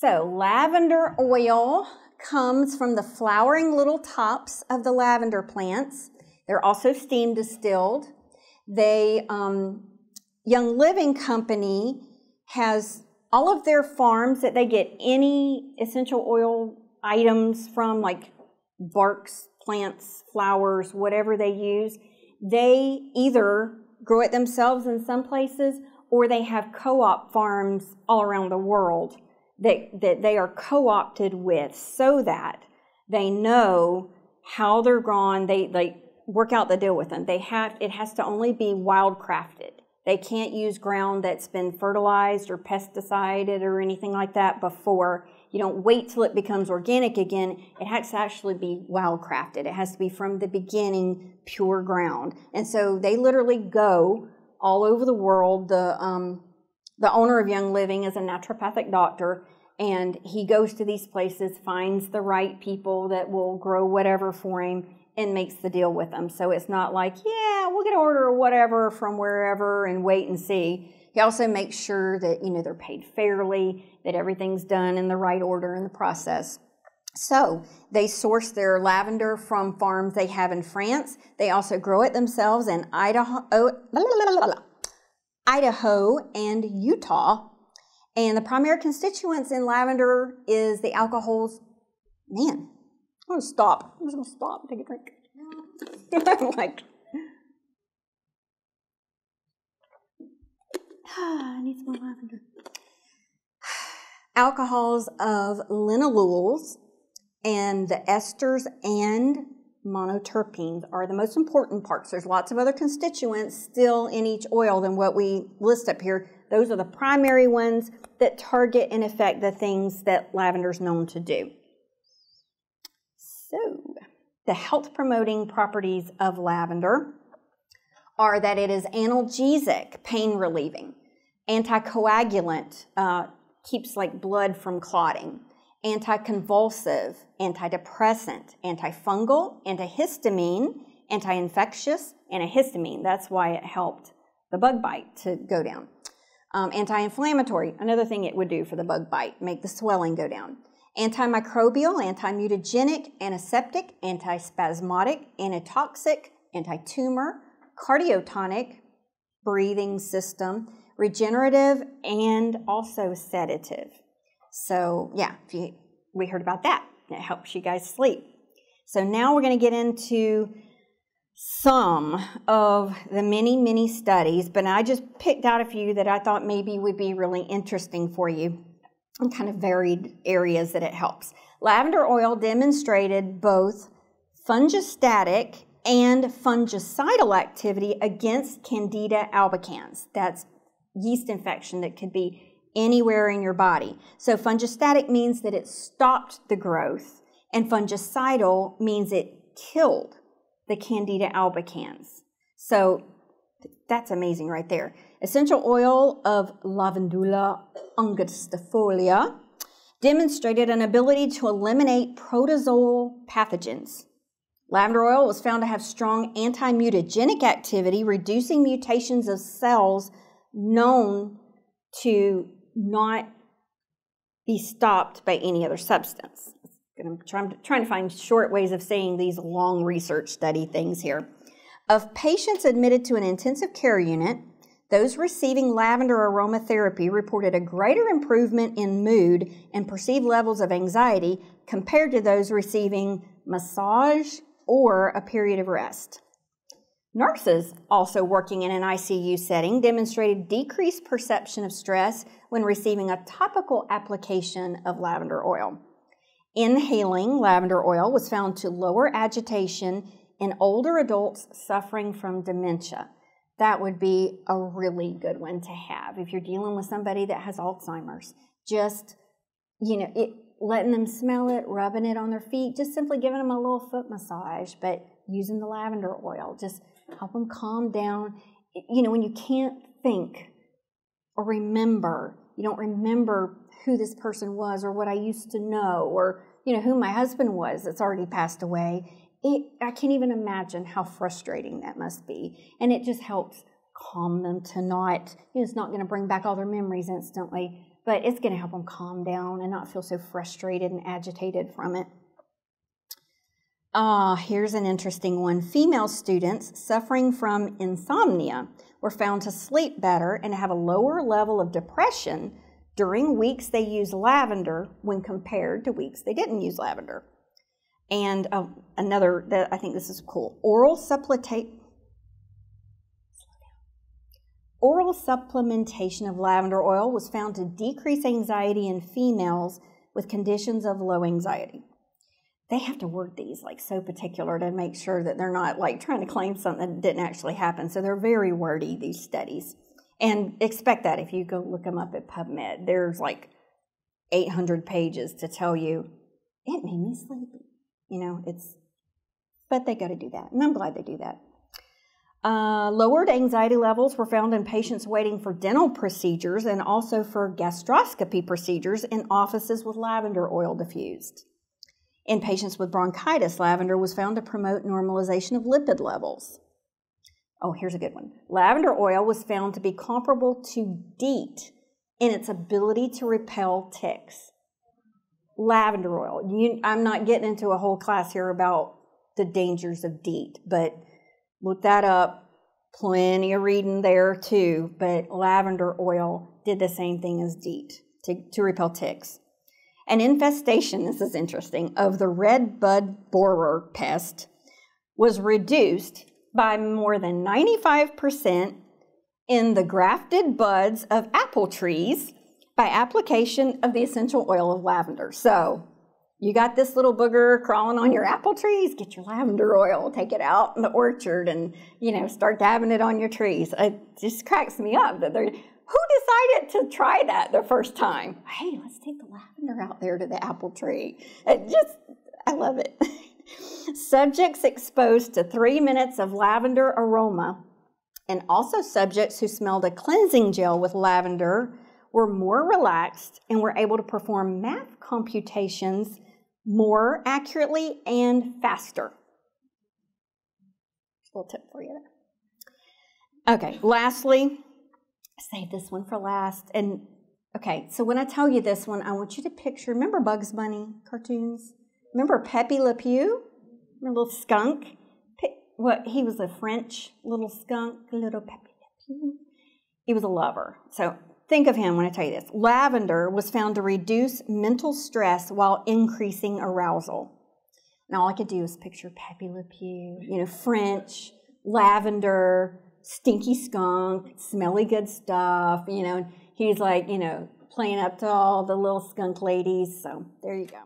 So lavender oil comes from the flowering little tops of the lavender plants. They're also steam distilled. They, Young Living Company has all of their farms that they get any essential oil items from, like barks, plants, flowers, whatever they use. They either grow it themselves in some places, or they have co-op farms all around the world that they are co-opted with, so that they know how they're grown. They work out the deal with them. It has to only be wild crafted. They can't use ground that's been fertilized or pesticided or anything like that before. You don't wait till it becomes organic again. It has to actually be wild crafted. It has to be from the beginning pure ground. And so they literally go all over the world. The owner of Young Living is a naturopathic doctor, and he goes to these places, finds the right people that will grow whatever for him, and makes the deal with them. So it's not like, yeah, we'll get an order or whatever from wherever and wait and see. He also makes sure that, they're paid fairly, that everything's done in the right order in the process. So they source their lavender from farms they have in France. They also grow it themselves in Idaho and Utah. And the primary constituents in lavender is the alcohols. Man, I'm going to stop. I'm just going to stop and take a drink. I need some more lavender. Alcohols of linalols and the esters and monoterpenes are the most important parts. There's lots of other constituents still in each oil than what we list up here. Those are the primary ones that target and affect the things that lavender is known to do. So, the health-promoting properties of lavender are that it is analgesic, pain-relieving, anticoagulant, keeps like blood from clotting, anticonvulsive, antidepressant, antifungal, antihistamine, anti-infectious, antihistamine. That's why it helped the bug bite to go down. Anti-inflammatory, another thing it would do for the bug bite, make the swelling go down. Antimicrobial, antimutagenic, antiseptic, antispasmodic, antitoxic, anti-tumor, cardiotonic, breathing system, regenerative, and also sedative. So yeah, we heard about that. It helps you guys sleep. So now we're going to get into some of the many, many studies, but I just picked out a few that I thought maybe would be really interesting for you in kind of varied areas that it helps. Lavender oil demonstrated both fungistatic and fungicidal activity against Candida albicans. That's yeast infection that could be anywhere in your body. So fungistatic means that it stopped the growth, and fungicidal means it killed the Candida albicans. So that's amazing right there. Essential oil of Lavandula angustifolia demonstrated an ability to eliminate protozoal pathogens. Lavender oil was found to have strong anti-mutagenic activity, reducing mutations of cells known to not be stopped by any other substance. I'm trying to find short ways of saying these long research study things here. Of patients admitted to an intensive care unit, those receiving lavender aromatherapy reported a greater improvement in mood and perceived levels of anxiety compared to those receiving massage or a period of rest. Nurses also working in an ICU setting demonstrated decreased perception of stress when receiving a topical application of lavender oil. Inhaling lavender oil was found to lower agitation in older adults suffering from dementia. That would be a really good one to have if you're dealing with somebody that has Alzheimer's. Just, letting them smell it, rubbing it on their feet, just simply giving them a little foot massage, but using the lavender oil, just help them calm down. When you can't think or remember, you don't remember who this person was or what I used to know or, who my husband was that's already passed away. I can't even imagine how frustrating that must be. And it just helps calm them to not, it's not going to bring back all their memories instantly, but it's going to help them calm down and not feel so frustrated and agitated from it. Here's an interesting one. Female students suffering from insomnia were found to sleep better and have a lower level of depression during weeks they used lavender when compared to weeks they didn't use lavender. And another, I think this is cool, oral supplementation of lavender oil was found to decrease anxiety in females with conditions of low anxiety. They have to word these like so particular to make sure that they're not like trying to claim something that didn't actually happen. So they're very wordy, these studies. And expect that if you go look them up at PubMed. There's like 800 pages to tell you, it made me sleepy. You know, but they got to do that. And I'm glad they do that. Lowered anxiety levels were found in patients waiting for dental procedures and also for gastroscopy procedures in offices with lavender oil diffused. In patients with bronchitis, lavender was found to promote normalization of lipid levels. Oh, here's a good one. Lavender oil was found to be comparable to DEET in its ability to repel ticks. Lavender oil. I'm not getting into a whole class here about the dangers of DEET, but look that up. Plenty of reading there too. But lavender oil did the same thing as DEET to repel ticks. An infestation, this is interesting, of the red bud borer pest was reduced by more than 95% in the grafted buds of apple trees by application of the essential oil of lavender. So you got this little booger crawling on your apple trees, get your lavender oil, take it out in the orchard and, you know, start dabbing it on your trees. It just cracks me up that who decided to try that the first time? Hey, let's take the lavender out there to the apple tree. I love it. Subjects exposed to 3 minutes of lavender aroma and also subjects who smelled a cleansing gel with lavender were more relaxed and were able to perform math computations more accurately and faster. A little tip for you there. Okay, lastly, save this one for last. And okay, so when I tell you this one, I want you to picture, remember Bugs Bunny cartoons? Remember Pepe Le Pew? A little skunk? He was a French little skunk, little Pepe Le Pew. He was a lover. So think of him when I tell you this. Lavender was found to reduce mental stress while increasing arousal. And all I could do is picture Pepe Le Pew, you know, French, lavender, stinky skunk, smelly good stuff, you know. He's like, you know, playing up to all the little skunk ladies. So there you go.